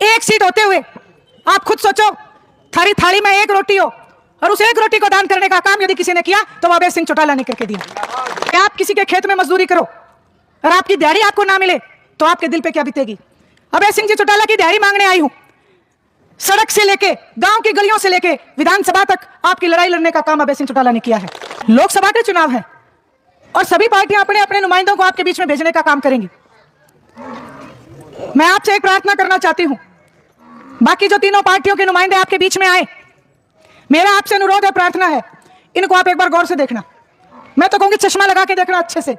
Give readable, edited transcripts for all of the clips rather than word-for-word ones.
एक सीट होते हुए आप खुद सोचो, थारी थाली में एक रोटी हो और उस एक रोटी को दान करने का काम यदि किसी ने किया तो वो अभय सिंह चौटाला ने करके दिया। आप किसी के खेत में मजदूरी करो और आपकी दिहाड़ी आपको ना मिले तो आपके दिल पे क्या बीतेगी। अभय सिंह जी चौटाला की दिहाड़ी मांगने आई हूं। सड़क से लेके गांव की गलियों से लेके विधानसभा तक आपकी लड़ाई लड़ने का काम अभय सिंह चौटाला ने किया है। लोकसभा के चुनाव है और सभी पार्टियां अपने अपने नुमाइंदों को आपके बीच में भेजने का काम करेंगी। मैं आपसे एक प्रार्थना करना चाहती हूं, बाकी जो तीनों पार्टियों के नुमाइंदे आपके बीच में आए, मेरा आपसे अनुरोध है, प्रार्थना है, इनको आप एक बार गौर से देखना। मैं तो कहूंगी चश्मा लगा के देखना अच्छे से।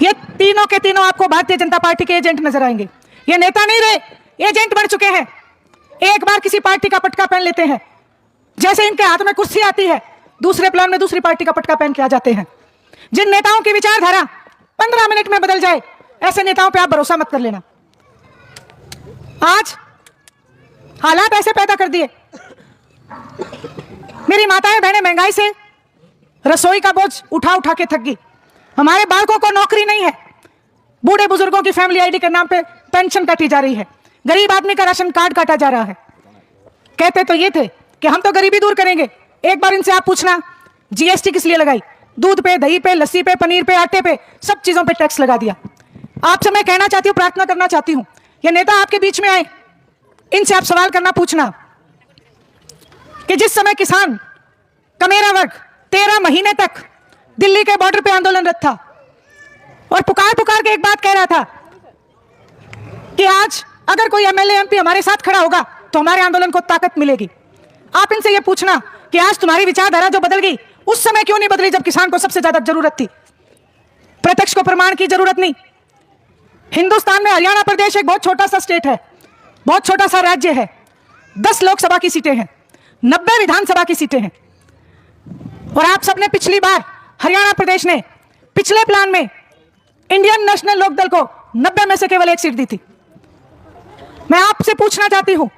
ये तीनों के तीनों आपको भारतीय जनता पार्टी के एजेंट नजर आएंगे। ये नेता नहीं रहे, एजेंट बन चुके हैं। एक बार किसी पार्टी का पटका पहन लेते हैं, जैसे इनके हाथ में कुर्सी आती है दूसरे प्लान में दूसरी पार्टी का पटका पहन के आ जाते हैं। जिन नेताओं की विचारधारा 15 मिनट में बदल जाए, ऐसे नेताओं पे आप भरोसा मत कर लेना। आज हालात ऐसे पैदा कर दिए, मेरी माताएं बहनें महंगाई से रसोई का बोझ उठा उठा के थक गई। हमारे बालकों को नौकरी नहीं है, बूढ़े बुजुर्गों की फैमिली आईडी के नाम पे पेंशन काटी जा रही है, गरीब आदमी का राशन कार्ड काटा जा रहा है। कहते तो ये थे कि हम तो गरीबी दूर करेंगे। एक बार इनसे आप पूछना, जीएसटी किस लिए लगाई? दूध पे, दही पे, लस्सी पे, पनीर पे, आटे पे, सब चीजों पे टैक्स लगा दिया। आपसे मैं कहना चाहती हूँ, प्रार्थना करना चाहती हूँ, ये नेता आपके बीच में आए, इनसे आप सवाल करना, पूछना कि जिस समय किसान का मेरा वर्ग 13 महीने तक दिल्ली के बॉर्डर पे आंदोलनरत था और पुकार पुकार के एक बात कह रहा था कि आज अगर कोई एमएलए एमपी हमारे साथ खड़ा होगा तो हमारे आंदोलन को ताकत मिलेगी। आप इनसे यह पूछना कि आज तुम्हारी विचारधारा जो बदल गई, उस समय क्यों नहीं बदली जब किसान को सबसे ज्यादा जरूरत थी। प्रत्यक्ष को प्रमाण की जरूरत नहीं। हिंदुस्तान में हरियाणा प्रदेश एक बहुत छोटा सा स्टेट है, बहुत छोटा सा राज्य है। 10 लोकसभा की सीटें हैं, 90 विधानसभा की सीटें हैं। और आप सबने पिछली बार हरियाणा प्रदेश ने पिछले प्लान में इंडियन नेशनल लोकदल को 90 में से केवल 1 सीट दी थी। मैं आपसे पूछना चाहती हूं,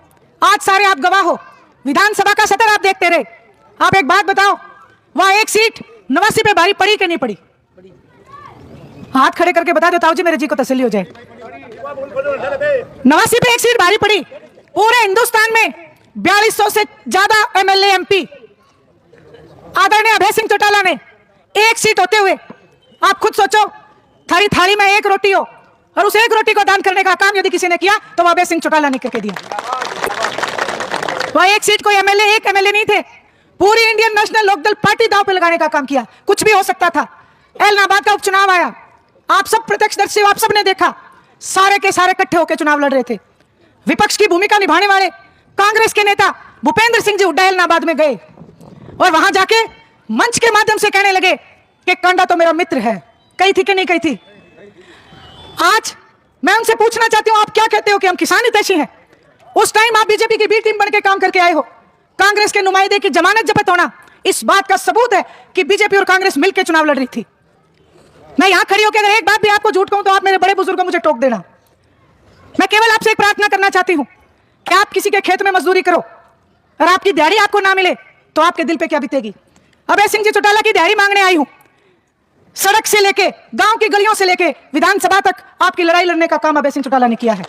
आज सारे आप गवाह हो, विधानसभा का सत्र आप देखते रहे, आप एक बात बताओ, वहां 1 सीट नवासी पे भारी पड़ी कि नहीं पड़ी? हाथ खड़े करके बता दो ताऊ जी, मेरे जी को तसल्ली हो जाए। नवासी पे 1 सीट भारी पड़ी। पूरे हिंदुस्तान में 4200 से ज्यादा एमएलए एमपी आदरणीय अभय सिंह चौटाला ने 1 सीट होते हुए, आप खुद सोचो, थारी थाली में एक रोटी हो और उस एक रोटी को दान करने का काम यदि किसी ने किया तो वो अभय सिंह चौटाला ने करके दिया। वह 1 सीट कोई एमएलए, एक एमएलए नहीं थे, पूरी इंडियन नेशनल लोकदल पार्टी दांव पे लगाने का काम किया। कुछ भी हो सकता था। एलनाबाद का उपचुनाव आया, आप सब प्रत्यक्षदर्शी, आप सब ने देखा, सारे के सारे इकट्ठे होकर चुनाव लड़ रहे थे। विपक्ष की भूमिका निभाने वाले कांग्रेस के नेता भूपेंद्र सिंह जी हुड्डा एलनाबाद में गए और वहां जाके मंच के माध्यम से कहने लगे कि कांडा तो मेरा मित्र है। कही थी कि नहीं कही थी? आज मैं उनसे पूछना चाहती हूं, आप क्या कहते हो कि हम किसान हितैषी हैं? उस टाइम आप बीजेपी की बी टीम बन के काम करके आए हो। कांग्रेस के नुमाइंदे की जमानत जब्त होना इस बात का सबूत है कि बीजेपी और कांग्रेस मिलकर चुनाव लड़ रही थी। मैं यहां खड़ी होकर अगर एक बात भी आपको झूठ कहूं तो आप मेरे बड़े बुजुर्गों मुझे टोक देना। मैं केवल आपसे एक प्रार्थना करना चाहती हूं कि आप किसी के खेत में मजदूरी करो और आपकी दिहाड़ी आपको ना मिले तो आपके दिल पे क्या बीतेगी। अभय सिंह जी चौटाला की दिहाड़ी मांगने आई हूं। सड़क से लेके गांव की गलियों से लेके विधानसभा तक आपकी लड़ाई लड़ने का काम अभय सिंह चौटाला ने किया है।